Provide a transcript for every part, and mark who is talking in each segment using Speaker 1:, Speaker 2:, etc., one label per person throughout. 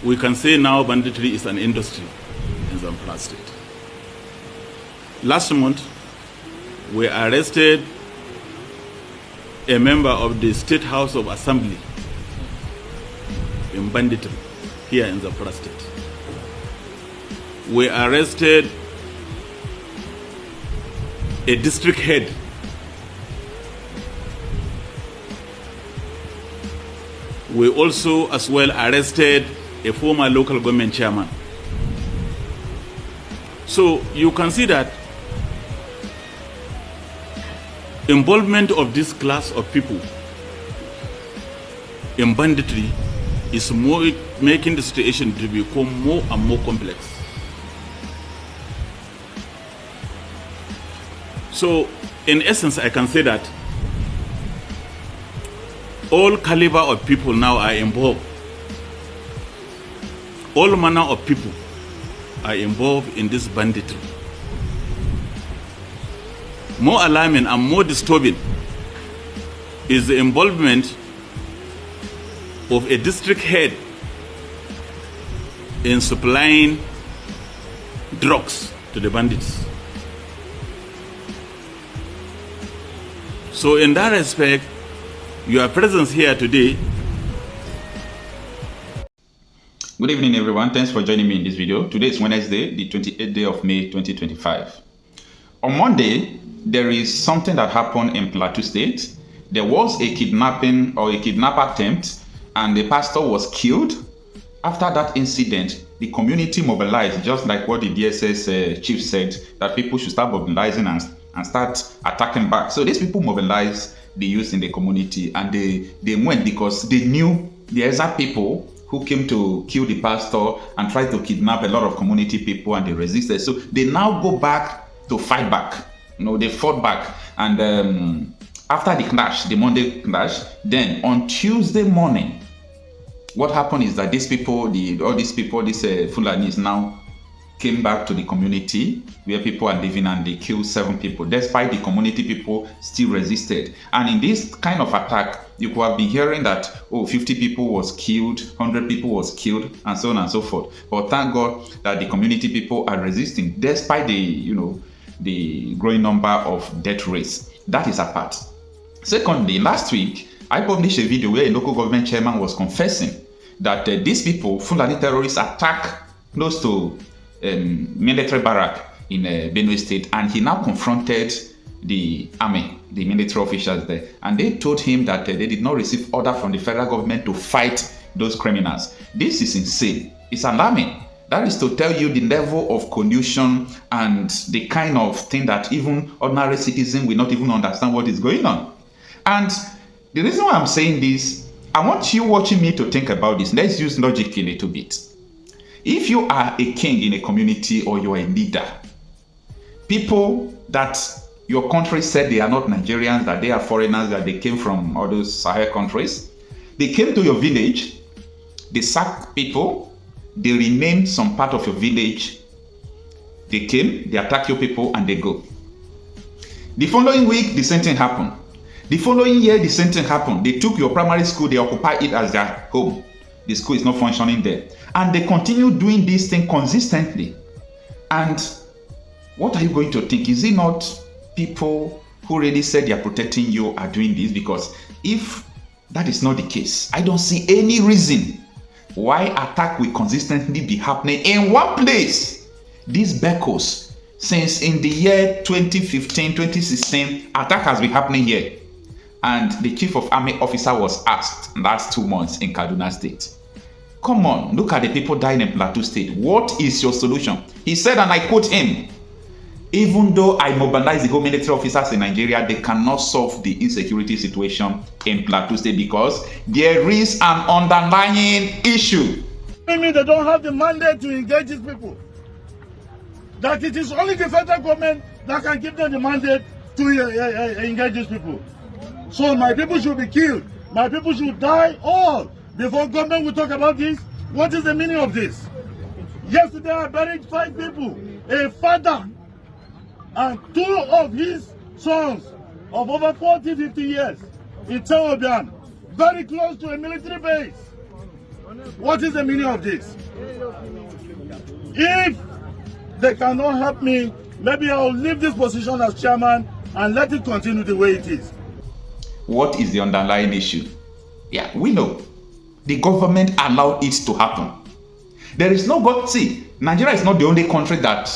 Speaker 1: we can say now banditry is an industry in Zamfara State. Last month, we arrested a member of the State House of Assembly in banditry here in Zamfara State. We arrested a district head we also as well arrested a former local government chairman. So you can see that involvement of this class of people in banditry is more making the situation to become more and more complex. So in essence, I can say that all caliber of people now are involved. All manner of people are involved in this banditry. More alarming and more disturbing is the involvement of a district head in supplying drugs to the bandits. So in that respect, your presence here today.
Speaker 2: Good evening, everyone. Thanks for joining me in this video. Today is Wednesday, the 28th day of May 2025. On Monday, there is something that happened in Plateau State. There was a kidnapping or a kidnap attempt, and the pastor was killed. After that incident, the community mobilized, just like what the DSS chief said, that people should start mobilizing and start attacking back. So these people mobilized the youth in the community, and they went because they knew the exact people who came to kill the pastor and tried to kidnap a lot of community people, and they resisted. So they now go back to fight back. You know, they fought back. And after the clash, the Monday clash, then on Tuesday morning, what happened is that these people, all these Fulanis now came back to the community where people are living, and they killed 7 people, despite the community people still resisted. And in this kind of attack, you could have been hearing that, 50 people was killed, 100 people was killed, and so on and so forth. But thank God that the community people are resisting, despite the growing number of death rates. That is apart. Secondly, last week, I published a video where a local government chairman was confessing that these people, Fulani terrorists, attack close to military barrack in Benue State, and he now confronted the army, the military officials there, and they told him that they did not receive order from the federal government to fight those criminals. This is insane. It's alarming. That is to tell you the level of collusion and the kind of thing that even ordinary citizens will not even understand what is going on. And the reason why I'm saying this, I want you watching me to think about this. Let's use logic a little bit. If you are a king in a community, or you are a leader, people that your country said they are not Nigerians, that they are foreigners, that they came from all those Sahel countries, they came to your village, they sacked people, they renamed some part of your village, they came, they attack your people, and they go. The following week, the same thing happened. The following year, the same thing happened. They took your primary school, they occupied it as their home. The school is not functioning there. And they continue doing this thing consistently. And what are you going to think? Is it not people who really said they are protecting you are doing this? Because if that is not the case, I don't see any reason why attack will consistently be happening in one place. These Bekos, since in the year 2015, 2016, attack has been happening here. And the chief of army officer was asked last 2 months in Kaduna State, come on, look at the people dying in Plateau State. What is your solution? He said, and I quote him, even though I mobilize the whole military officers in Nigeria, they cannot solve the insecurity situation in Plateau State because there is an underlying issue.
Speaker 3: I mean, they don't have the mandate to engage these people. That it is only the federal government that can give them the mandate to engage these people. So my people should be killed. My people should die all before government will talk about this. What is the meaning of this? Yesterday I buried 5 people. A father and 2 of his sons of over 40, 50 years in Sowore, very close to a military base. What is the meaning of this? If they cannot help me, maybe I'll leave this position as chairman and let it continue the way it is.
Speaker 2: What is the underlying issue? Yeah, we know. The government allowed it to happen. There is no God. See, Nigeria is not the only country that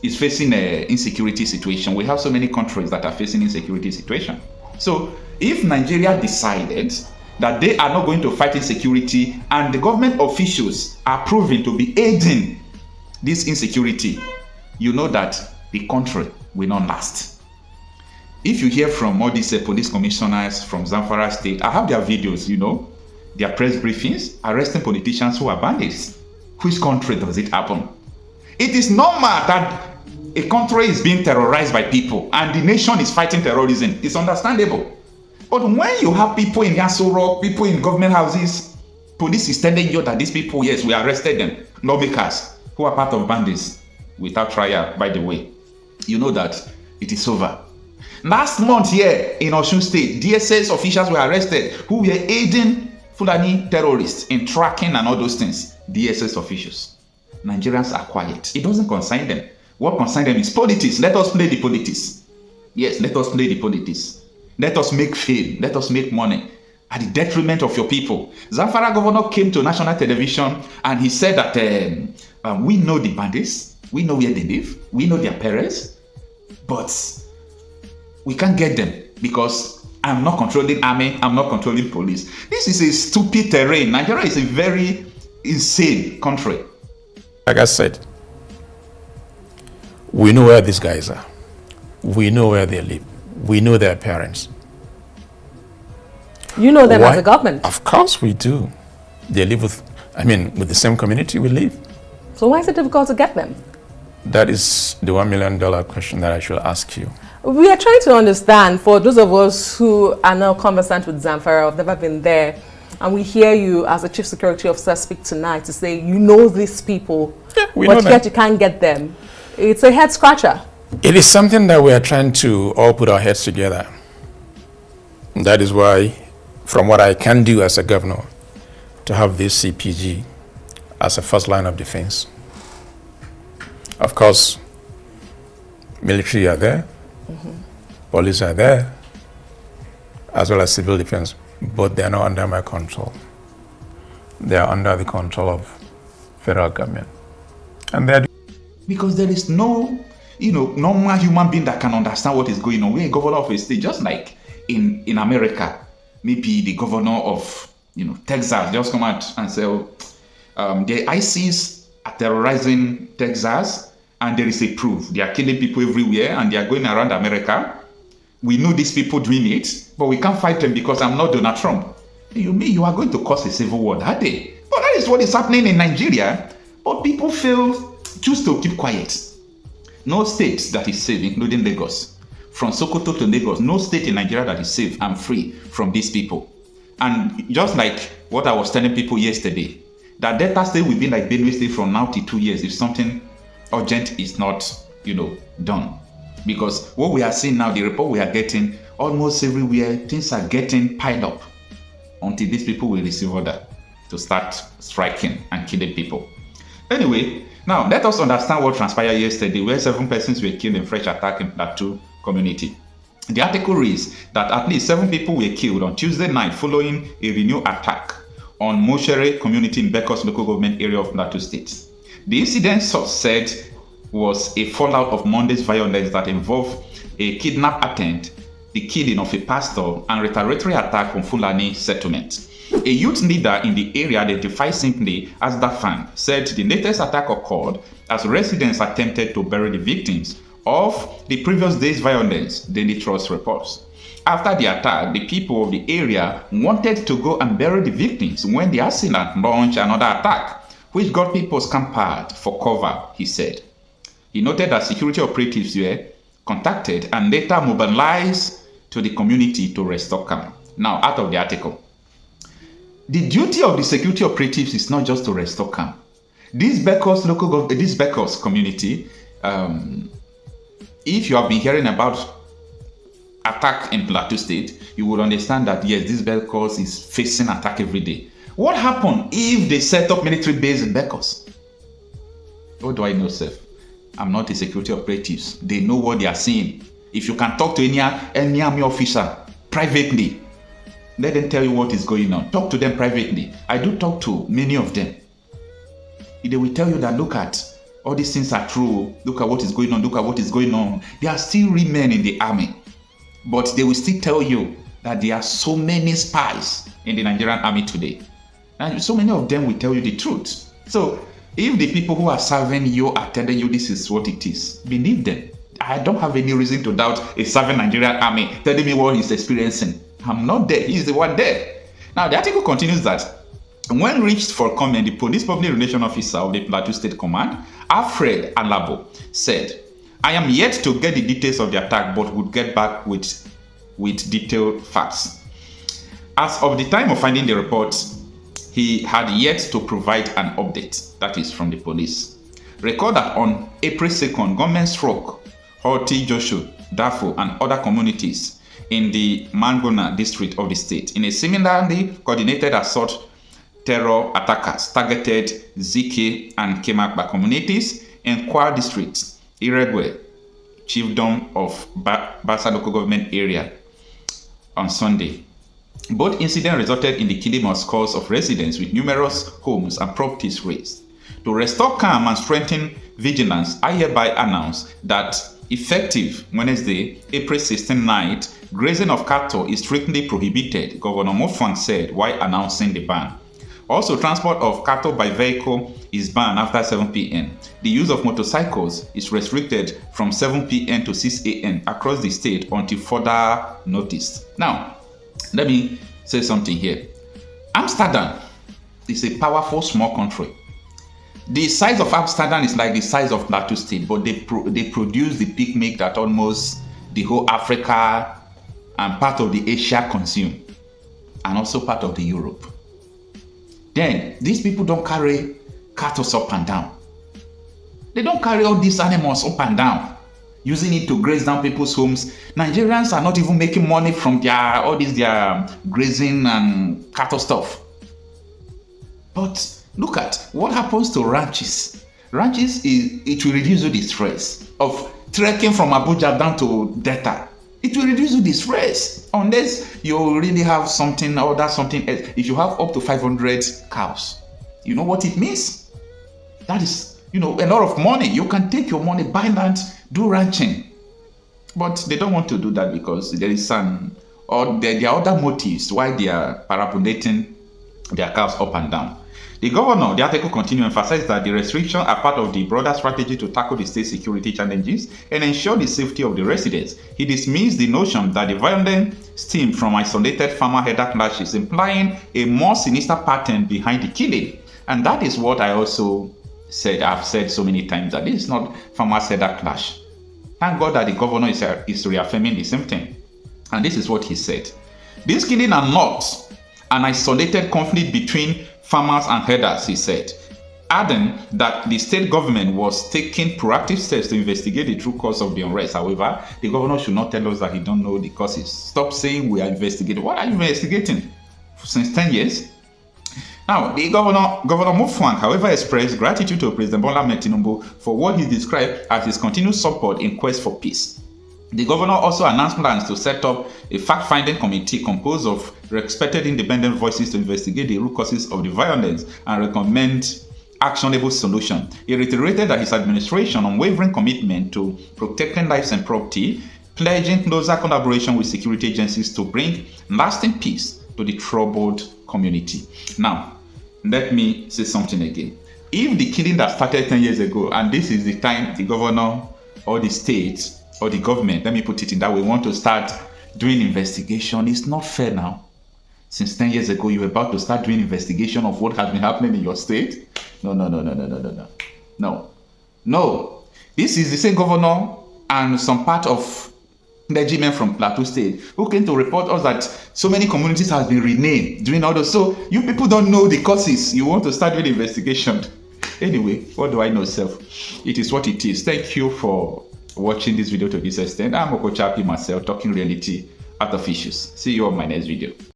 Speaker 2: is facing an insecurity situation. We have so many countries that are facing insecurity situation. So if Nigeria decided that they are not going to fight insecurity and the government officials are proven to be aiding this insecurity, you know that the country will not last. If you hear from all these police commissioners from Zamfara state, I have their videos, you know, their press briefings, arresting politicians who are bandits. Which country does it happen? It is normal that a country is being terrorized by people and the nation is fighting terrorism. It's understandable. But when you have people in Yasoro, people in government houses, police is telling you that these people, yes, we arrested them, lawmakers who are part of bandits without trial, by the way, you know that it is over. Last month here in Osun State, DSS officials were arrested who were aiding Fulani terrorists in tracking and all those things. DSS officials. Nigerians are quiet. It doesn't concern them. What concerns them is politics. Let us play the politics. Yes, let us play the politics. Let us make fame. Let us make money at the detriment of your people. Zamfara governor came to national television and he said that we know the bandits. We know where they live. We know their parents. But we can't get them because I'm not controlling army. I'm not controlling police. This is a stupid terrain. Nigeria is a very insane country.
Speaker 4: Like I said, we know where these guys are. We know where they live. We know their parents.
Speaker 5: You know them as a government?
Speaker 4: Of course we do. They live with the same community we live.
Speaker 5: So why is it difficult to get them?
Speaker 4: That is the $1 million question that I should ask you.
Speaker 5: We are trying to understand, for those of us who are now conversant with Zamfara, have never been there, and we hear you as a chief security officer speak tonight to say you know these people, but yet you can't get them. It's a head scratcher.
Speaker 4: It is something that we are trying to all put our heads together. That is why, from what I can do as a governor, to have this CPG as a first line of defense. Of course, military are there, police are there, as well as civil defense, but they are not under my control. They are under the control of federal government. And they're
Speaker 2: because there is no, normal human being that can understand what is going on. We're a governor of a state, just like in America, maybe the governor of, Texas just come out and say, the ISIS are terrorizing Texas, and there is a proof. They are killing people everywhere, and they are going around America. We know these people doing it, but we can't fight them because I'm not Donald Trump. You mean you are going to cause a civil war that day? But that is what is happening in Nigeria. But people choose to keep quiet. No state that is safe, including Lagos. From Sokoto to Lagos, no state in Nigeria that is safe and free from these people. And just like what I was telling people yesterday, that Delta State will be like Benue State from now to 2 years if something urgent is not, done. Because what we are seeing now, the report we are getting, almost everywhere, things are getting piled up until these people will receive order to start striking and killing people. Anyway, now let us understand what transpired yesterday, where 7 persons were killed in fresh attack in Plateau community. The article reads that at least 7 people were killed on Tuesday night following a renewed attack on Moshere community in Bekos local government area of Plateau State. The incident said was a fallout of Monday's violence that involved a kidnap attempt, the killing of a pastor, and retaliatory attack on Fulani settlement. A youth leader in the area identified simply as Dafan said the latest attack occurred as residents attempted to bury the victims of the previous day's violence, Daily Trust reports. After the attack, the people of the area wanted to go and bury the victims when the assailant launched another attack, which got people scampered for cover, he said. He noted that security operatives were contacted and later mobilized to the community to restore calm. Now, out of the article. The duty of the security operatives is not just to restore calm. This Bekos community, if you have been hearing about attack in Plateau State, you would understand that yes, this Bekos is facing attack every day. What happened if they set up military base in Bekos? What do I know, sir? I'm not a security operatives. They know what they are seeing. If you can talk to any army officer privately, let them tell you what is going on. Talk to them privately. I do talk to many of them. They will tell you that, look at, all these things are true. Look at what is going on. Look at what is going on. There are still real men in the army. But they will still tell you that there are so many spies in the Nigerian army today. And so many of them will tell you the truth. So if the people who are serving you are telling you this is what it is, believe them. I don't have any reason to doubt a serving Nigerian army telling me what he's experiencing. I'm not there. He's the one there. Now, the article continues that when reached for comment, the police public relations officer of the Plateau State Command, Alfred Alabo, said, I am yet to get the details of the attack, but would get back with detailed facts. As of the time of finding the report, he had yet to provide an update, that is from the police. Recall that on April 2nd, government struck Horti, Joshua, Dafo, and other communities in the Mangona district of the state. In a similarly coordinated assault, terror attackers targeted Zike and Kemakba communities in Kwa district, Iredwe, chiefdom of Basa local government area on Sunday. Both incidents resulted in the killing of scores of residents with numerous homes and properties razed. To restore calm and strengthen vigilance, I hereby announce that effective Wednesday, April 16 night, grazing of cattle is strictly prohibited, Governor Mofang said while announcing the ban. Also, transport of cattle by vehicle is banned after 7 p.m. The use of motorcycles is restricted from 7 p.m. to 6 a.m. across the state until further notice. Now, let me say something here. Amsterdam is a powerful small country. The size of Amsterdam is like the size of Plateau State, but they produce the picnic that almost the whole Africa and part of the Asia consume, and also part of the Europe. Then these people don't carry cattle up and down. They don't carry all these animals up and down, using it to graze down people's homes. Nigerians are not even making money from their grazing and cattle stuff. But look at what happens to ranches. Ranches, it will reduce you the stress of trekking from Abuja down to Delta. It will reduce you the stress unless you really have something or that's something else. If you have up to 500 cows, you know what it means? That is, a lot of money. You can take your money, buy land, do ranching. But they don't want to do that because there is there are other motives why they are parapulating their cows up and down. The article continues to emphasize that the restrictions are part of the broader strategy to tackle the state security challenges and ensure the safety of the residents. He dismissed the notion that the violent stem from isolated farmer-herder clashes, implying a more sinister pattern behind the killing. And that is what I also said. I've said so many times that this is not farmer-herder clash. Thank God that the governor is reaffirming the same thing. And this is what he said. These killings are not an isolated conflict between farmers and herders, he said, adding that the state government was taking proactive steps to investigate the true cause of the unrest. However, the governor should not tell us that he don't know the causes. Stop saying we are investigating. What are you investigating? Since 10 years? Now, the Governor Mofang, however, expressed gratitude to President Bola Ahmed Tinubu for what he described as his continued support in quest for peace. The governor also announced plans to set up a fact-finding committee composed of respected independent voices to investigate the root causes of the violence and recommend actionable solutions. He reiterated that his administration unwavering commitment to protecting lives and property, pledging closer collaboration with security agencies to bring lasting peace to the troubled community. Now, let me say something again. If the killing that started 10 years ago, and this is the time the governor or the state or the government, let me put it in that way, want to start doing investigation, it's not fair now. Since 10 years ago, you were about to start doing investigation of what has been happening in your state? No. This is the same governor and some part of clergymen from Plateau State who came to report us that so many communities have been renamed, doing all those. So you people don't know the causes. You want to start doing investigation. Anyway, what do I know, self? It is what it is. Thank you for watching this video to this extent. I'm Okochapi myself, talking reality out of issues. See you on my next video.